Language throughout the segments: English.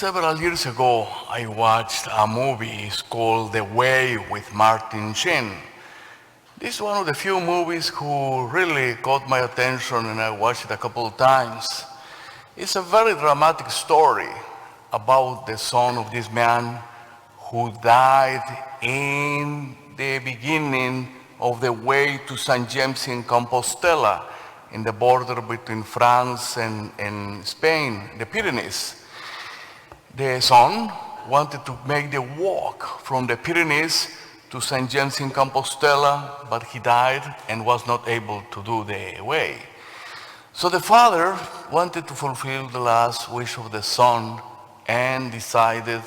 Several years ago, I watched a movie. It's called The Way with Martin Chen. This is one of the few movies who really caught my attention, and I watched it a couple of times. It's a very dramatic story about the son of this man who died in the beginning of the way to St. James in Compostela, in the border between France and Spain, the Pyrenees. The son wanted to make the walk from the Pyrenees to St. James in Compostela, but he died and was not able to do the way. So the father wanted to fulfill the last wish of the son and decided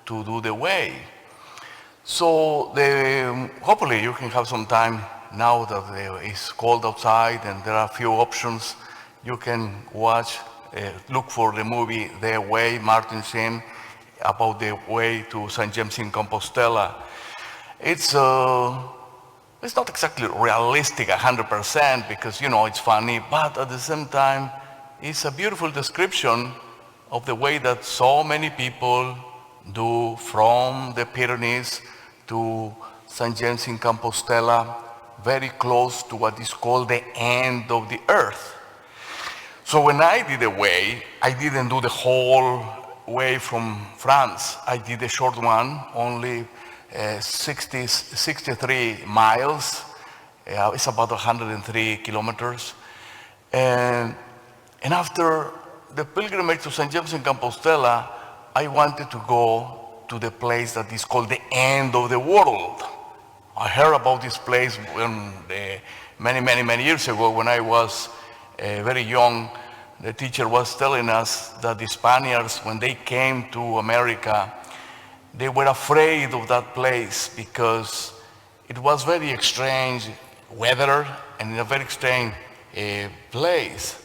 to do the way. So hopefully you can have some time now that it's cold outside and there are a few options. You can look for the movie The Way, Martin Chen, about the way to St. James in Compostela. It's not exactly realistic 100% because, it's funny, but at the same time, it's a beautiful description of the way that so many people do from the Pyrenees to St. James in Compostela, very close to what is called the end of the earth. So when I did the way, I didn't do the whole way from France. I did the short one, only 63 miles. It's about 103 kilometers. And after the pilgrimage to St. James in Compostela, I wanted to go to the place that is called the end of the world. I heard about this place many years ago when I was very young. The teacher was telling us that the Spaniards, when they came to America, they were afraid of that place because it was very strange weather and in a very strange place.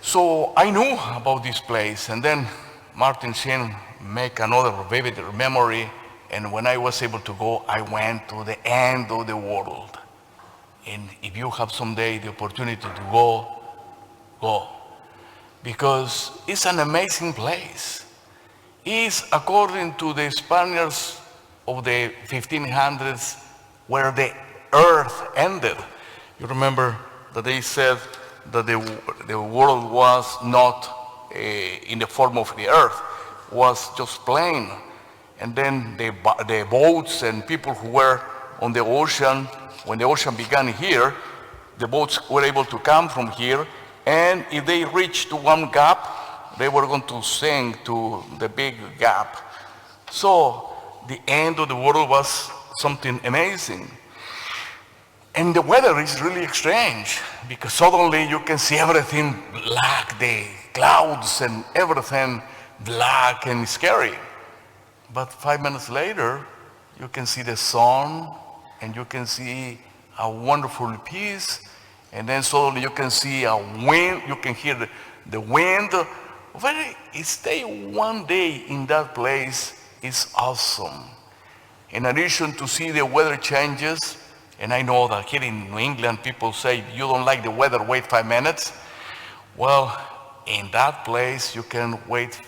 So I knew about this place, and then Martin Chen make another vivid memory, and when I was able to go, I went to the end of the world. And if you have someday the opportunity to go, because it's an amazing place. It's, according to the Spaniards of the 1500s, where the earth ended. You remember that they said that the world was not in the form of the earth, was just plain. And then the boats and people who were on the ocean, when the ocean began here, the boats were able to come from here, and if they reached to one gap, they were going to sink to the big gap. So the end of the world was something amazing. And the weather is really strange because suddenly you can see everything black, the clouds and everything black and scary. But 5 minutes later, you can see the sun and you can see a wonderful peace. And then suddenly you can see a wind, you can hear the wind. Stay one day in that place is awesome. In addition to see the weather changes, and I know that here in New England people say, you don't like the weather, wait 5 minutes. Well, in that place you can wait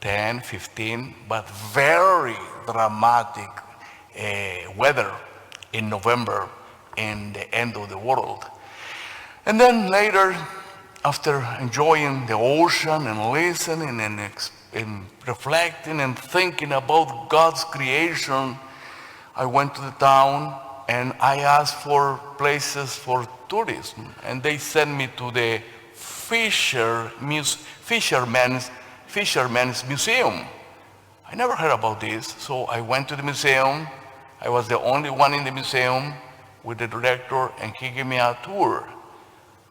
10, 15, but very dramatic weather in November in the end of the world. And then later, after enjoying the ocean and listening and reflecting and thinking about God's creation, I went to the town and I asked for places for tourism. And they sent me to the Fisherman's Museum. I never heard about this, so I went to the museum. I was the only one in the museum with the director, and he gave me a tour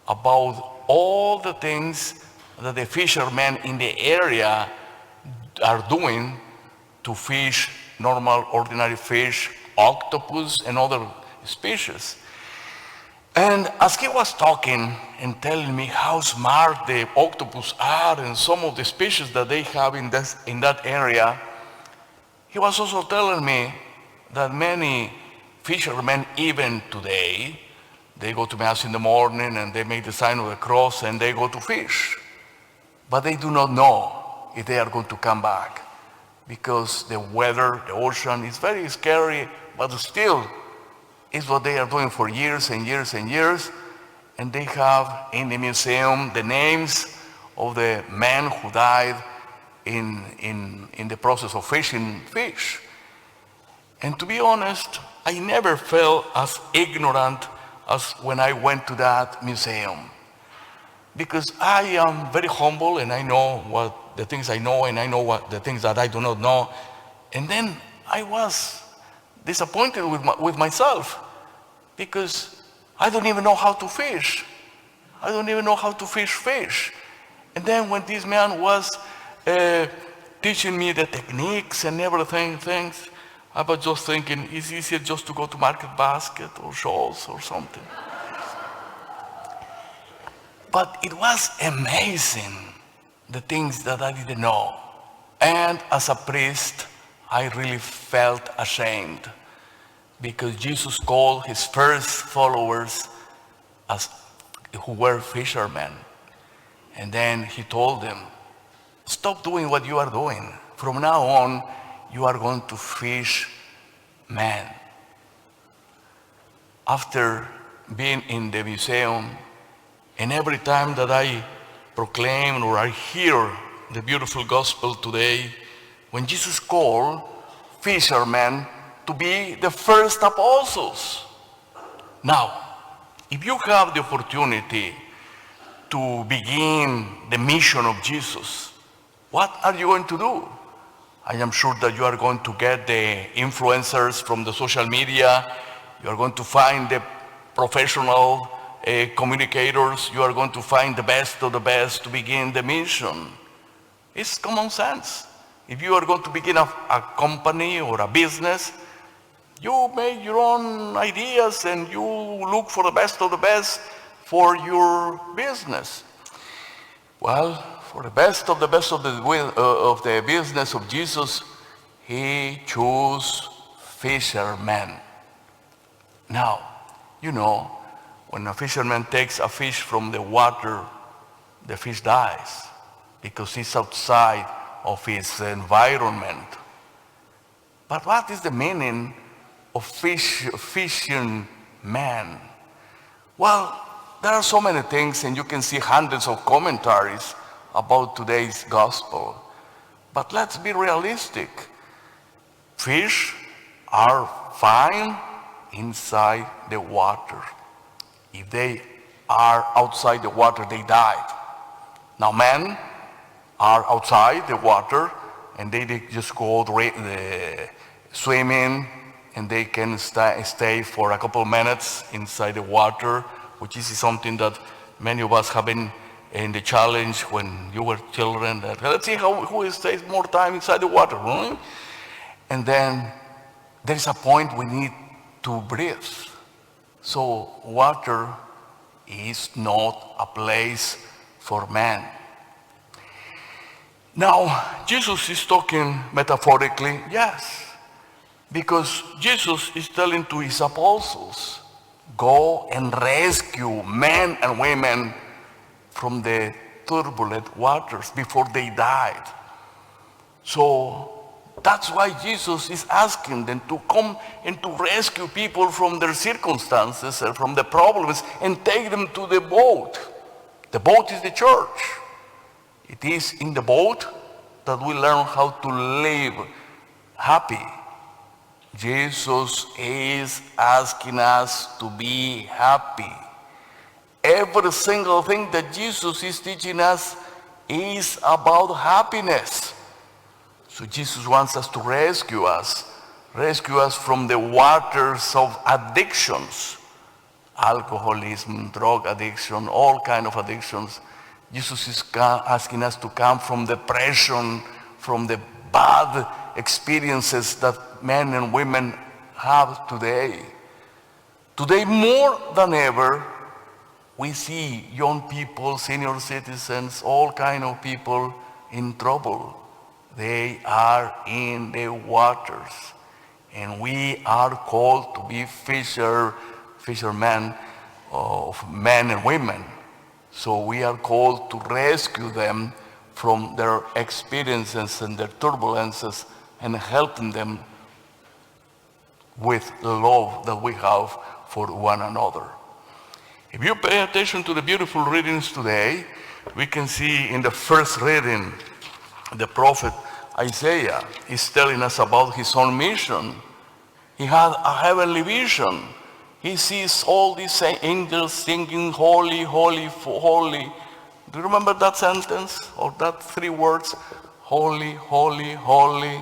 about all the things that the fishermen in the area are doing to fish normal, ordinary fish, octopus, and other species. And as he was talking and telling me how smart the octopus are and some of the species that they have in that area, he was also telling me that many fishermen, even today, they go to Mass in the morning and they make the sign of the cross and they go to fish. But they do not know if they are going to come back. because the weather, the ocean is very scary, but still, it's what they are doing for years and years and years. And they have in the museum the names of the men who died in the process of fishing fish. And to be honest, I never felt as ignorant as when I went to that museum. Because I am very humble and I know what the things I know and I know what the things that I do not know. And then I was disappointed with myself because I don't even know how to fish. I don't even know how to fish. And then when this man was teaching me the techniques and everything, things, I was just thinking, it's easier just to go to Market Basket or Shoals or something. But it was amazing, the things that I didn't know. And as a priest, I really felt ashamed because Jesus called his first followers as who were fishermen. And then he told them, stop doing what you are doing. From now on, you are going to fish men. After being in the museum, and every time that I proclaim or I hear the beautiful gospel today, when Jesus called fishermen to be the first apostles. Now, if you have the opportunity to begin the mission of Jesus, what are you going to do? I am sure that you are going to get the influencers from the social media. You are going to find the professional communicators. You are going to find the best of the best to begin the mission. It's common sense. If you are going to begin a company or a business, you make your own ideas and you look for the best of the best for your business. Well, for the best of the business of Jesus, he chose fishermen. Now, you know, when a fisherman takes a fish from the water, the fish dies because it's outside of its environment. But what is the meaning of fishing man? Well, there are so many things, and you can see hundreds of commentaries about today's gospel. But let's be realistic. Fish are fine inside the water. If they are outside the water, they died. Now men are outside the water and they just go swimming and they can stay for a couple of minutes inside the water, which is something that many of us have been in the challenge when you were children. That, let's see who stays more time inside the water. Right? And then there's a point we need to breathe. So water is not a place for man. Now, Jesus is talking metaphorically, yes, because Jesus is telling to his apostles, go and rescue men and women from the turbulent waters before they died. So that's why Jesus is asking them to come and to rescue people from their circumstances and from the problems and take them to the boat. The boat is the church. It is in the boat that we learn how to live happy. Jesus is asking us to be happy. Every single thing that Jesus is teaching us is about happiness. So Jesus wants us to rescue us from the waters of addictions, alcoholism, drug addiction, all kind of addictions. Jesus is asking us to come from depression, from the bad experiences that men and women have today. Today, more than ever, we see young people, senior citizens, all kind of people in trouble. They are in the waters. And we are called to be fishermen of men and women. So we are called to rescue them from their experiences and their turbulences and helping them with the love that we have for one another. If you pay attention to the beautiful readings today, we can see in the first reading, the prophet Isaiah is telling us about his own mission. He had a heavenly vision. He sees all these angels singing, holy, holy, holy. Do you remember that sentence or that 3 words? Holy, holy, holy.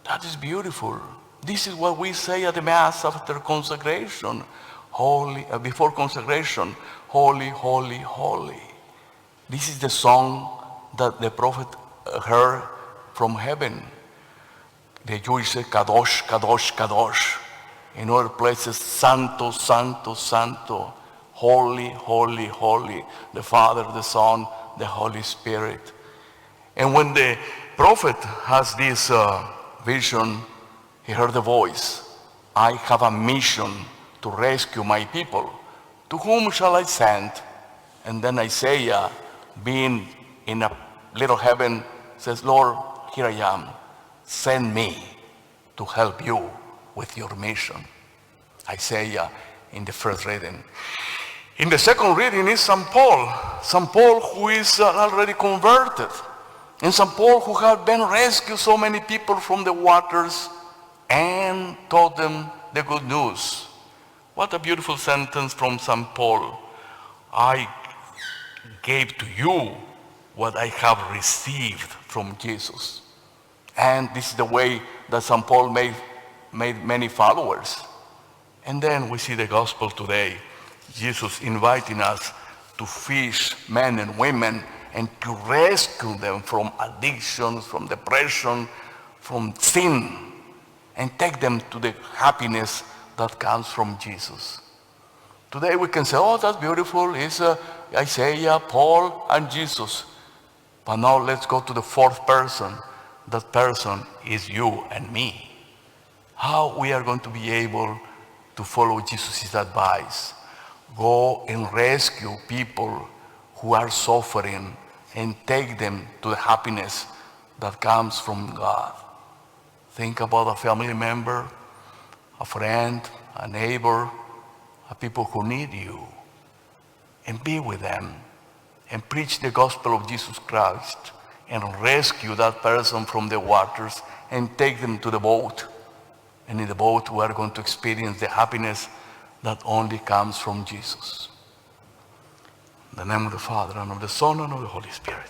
That is beautiful. This is what we say at the Mass after consecration. Holy, before consecration, holy, holy, holy. This is the song that the prophet heard from heaven. The Jewish say, Kadosh, Kadosh, Kadosh. In other places, Santo, Santo, Santo. Holy, holy, holy. The Father, the Son, the Holy Spirit. And when the prophet has this vision, he heard a voice. I have a mission to rescue my people. To whom shall I send? And then Isaiah, being in a little heaven, says, Lord, here I am. Send me to help you with your mission. Isaiah in the first reading. In the second reading is St. Paul. St. Paul who is already converted. And St. Paul who had been rescued so many people from the waters and taught them the good news. What a beautiful sentence from St. Paul. I gave to you what I have received from Jesus. And this is the way that St. Paul made many followers. And then we see the gospel today. Jesus inviting us to fish men and women and to rescue them from addictions, from depression, from sin, and take them to the happiness that comes from Jesus. Today we can say, oh, that's beautiful. It's Isaiah, Paul, and Jesus. But now let's go to the fourth person. That person is you and me. How we are going to be able to follow Jesus' advice. Go and rescue people who are suffering and take them to the happiness that comes from God. Think about a family member, a friend, a neighbor, a people who need you. And be with them and preach the gospel of Jesus Christ and rescue that person from the waters and take them to the boat. And in the boat we are going to experience the happiness that only comes from Jesus. In the name of the Father, and of the Son, and of the Holy Spirit.